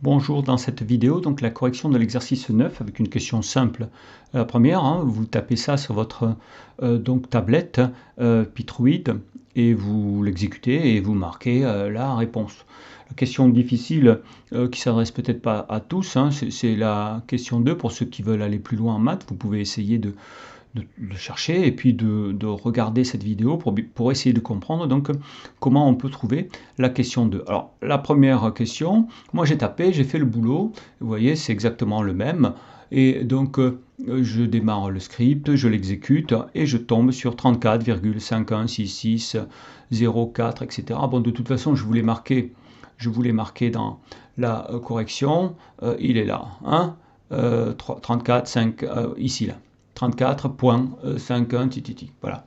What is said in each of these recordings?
Bonjour, dans cette vidéo, donc la correction de l'exercice 9 avec une question simple. La première, vous tapez ça sur votre tablette Pitroid et vous l'exécutez et vous marquez la réponse. La question difficile qui s'adresse peut-être pas à tous, c'est la question 2 pour ceux qui veulent aller plus loin en maths. Vous pouvez essayer de chercher et puis de regarder cette vidéo pour essayer de comprendre donc comment on peut trouver la question 2. Alors la première question, moi j'ai tapé, j'ai fait le boulot, vous voyez c'est exactement le même et donc je démarre le script, je l'exécute et je tombe sur 34,516604 etc. Bon, de toute façon je voulais marquer dans la correction, il est là, 34, 5, ici là. 34.51 voilà,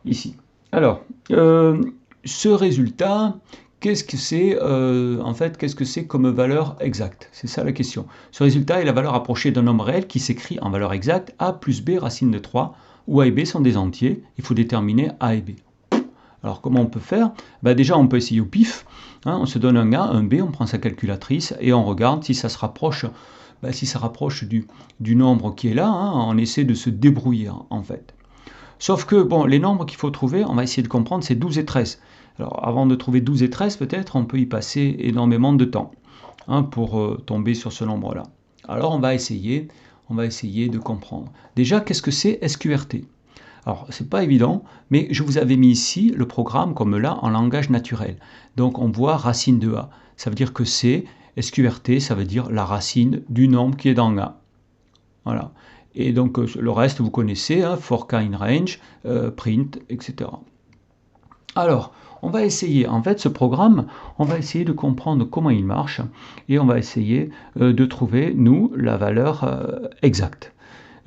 ici. Alors, ce résultat, qu'est-ce que c'est en fait, qu'est-ce que c'est comme valeur exacte? C'est ça la question. Ce résultat est la valeur approchée d'un nombre réel qui s'écrit en valeur exacte a plus b racine de 3, où a et b sont des entiers. Il faut déterminer a et b. Alors comment on peut faire? Déjà on peut essayer au pif, on se donne un a, un b, on prend sa calculatrice et on regarde si ça se rapproche. Si ça rapproche du nombre qui est là, on essaie de se débrouiller en fait. Sauf que bon, les nombres qu'il faut trouver, on va essayer de comprendre, c'est 12 et 13. Alors avant de trouver 12 et 13, peut-être, on peut y passer énormément de temps pour tomber sur ce nombre-là. Alors on va essayer de comprendre. Déjà, qu'est-ce que c'est SQRT? Alors, c'est pas évident, mais je vous avais mis ici le programme comme là en langage naturel. Donc on voit racine de A. Ça veut dire que c'est SQRT, ça veut dire la racine du nombre qui est dans A. Voilà. Et donc le reste, vous connaissez, for k in range, print, etc. Alors, on va essayer, en fait, ce programme, on va essayer de comprendre comment il marche et on va essayer de trouver, nous, la valeur exacte,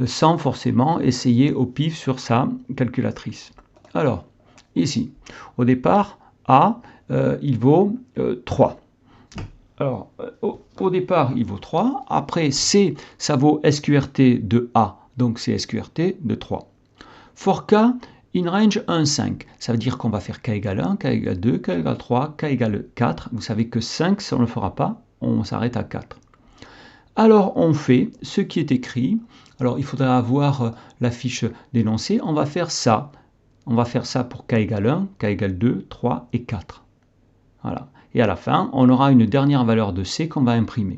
sans forcément essayer au pif sur sa calculatrice. Alors, ici, au départ, A, il vaut 3. Alors, au départ, il vaut 3. Après, C, ça vaut SQRT de A. Donc, c'est SQRT de 3. For K, in range 1, 5. Ça veut dire qu'on va faire K égale 1, K égale 2, K égale 3, K égale 4. Vous savez que 5, ça on ne le fera pas. On s'arrête à 4. Alors, on fait ce qui est écrit. Alors, il faudra avoir la fiche d'énoncé. On va faire ça. On va faire ça pour K égale 1, K égale 2, 3 et 4. Voilà. Et à la fin, on aura une dernière valeur de C qu'on va imprimer.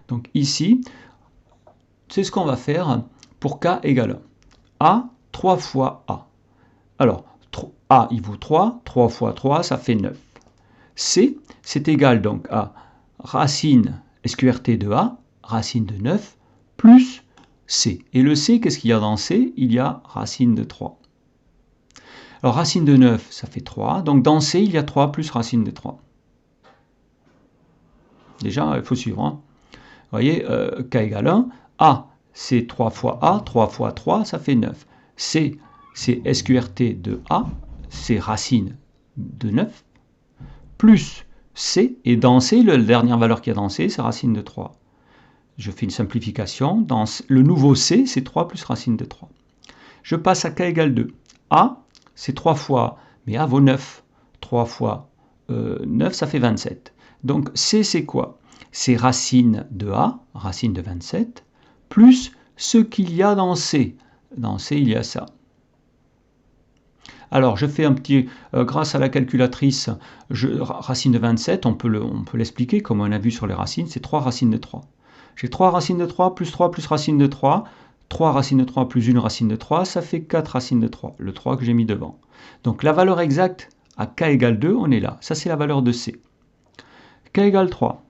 Donc ici, c'est ce qu'on va faire pour K égale 1. A, 3 fois A. Alors, A, il vaut 3. 3 fois 3, ça fait 9. C, c'est égal donc à racine SQRT de A, racine de 9, plus C. Et le C, qu'est-ce qu'il y a dans C? Il y a racine de 3. Alors, racine de 9, ça fait 3. Donc, dans C, il y a 3 plus racine de 3. Déjà, il faut suivre. Vous voyez, K égale 1. A, c'est 3 fois A. 3 fois 3, ça fait 9. C, c'est SQRT de A. C'est racine de 9. Plus C. Et dans C, la dernière valeur qu'il y a dans C, c'est racine de 3. Je fais une simplification. Dans le nouveau C, c'est 3 plus racine de 3. Je passe à K égale 2. A, c'est 3 fois, mais A vaut 9. 3 fois 9, ça fait 27. Donc C, c'est quoi? C'est racine de A, racine de 27, plus ce qu'il y a dans C. Dans C, il y a ça. Alors, je fais un petit, grâce à la calculatrice, racine de 27, on peut l'expliquer, comme on a vu sur les racines, c'est 3 racines de 3. J'ai 3 racines de 3 plus racine de 3. 3 racines de 3 plus 1 racine de 3, ça fait 4 racines de 3, le 3 que j'ai mis devant. Donc la valeur exacte à K égale 2, on est là. Ça, c'est la valeur de C. K égale 3.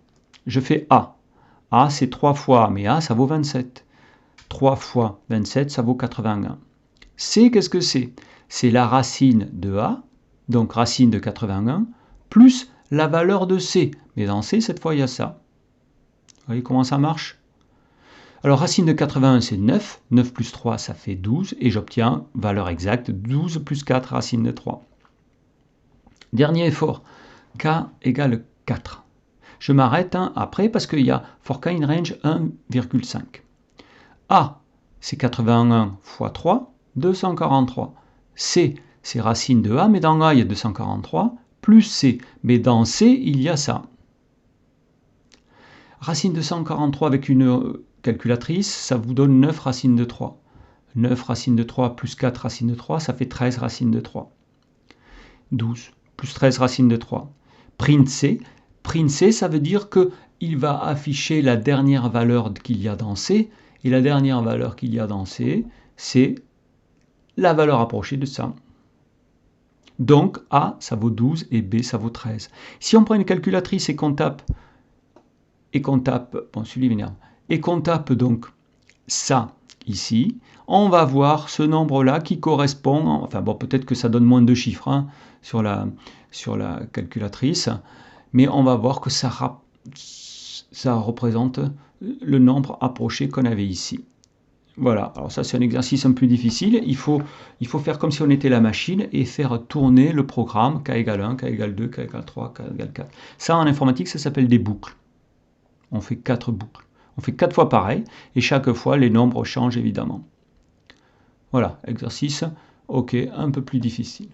Je fais A. A, c'est 3 fois A, mais A, ça vaut 27. 3 fois 27, ça vaut 81. C, qu'est-ce que c'est? C'est la racine de A, donc racine de 81, plus la valeur de C. Mais dans C, cette fois, il y a ça. Vous voyez comment ça marche? Alors, racine de 81, c'est 9. 9 plus 3, ça fait 12. Et j'obtiens valeur exacte, 12 plus 4, racine de 3. Dernier effort, K égale 4. Je m'arrête après parce qu'il y a for K in range 1,5. A, c'est 81 fois 3, 243. C, c'est racine de A, mais dans A, il y a 243, plus C. Mais dans C, il y a ça. Racine de 143 avec une calculatrice, ça vous donne 9 racines de 3. 9 racines de 3 plus 4 racines de 3, ça fait 13 racines de 3. 12 plus 13 racines de 3. Print C, ça veut dire qu'il va afficher la dernière valeur qu'il y a dans C, et la dernière valeur qu'il y a dans C, c'est la valeur approchée de ça. Donc A, ça vaut 12 et B, ça vaut 13. Si on prend une calculatrice et qu'on tape, bon, celui-là, et qu'on tape donc ça ici, on va voir ce nombre-là qui correspond, enfin bon, peut-être que ça donne moins de chiffres hein, sur la calculatrice, mais on va voir que ça représente le nombre approché qu'on avait ici. Voilà, alors ça c'est un exercice un peu difficile, il faut faire comme si on était la machine et faire tourner le programme k égale 1, k égale 2, k égale 3, k égale 4. Ça en informatique ça s'appelle des boucles. On fait 4 boucles. On fait 4 fois pareil et chaque fois les nombres changent évidemment. Voilà, exercice, ok, un peu plus difficile.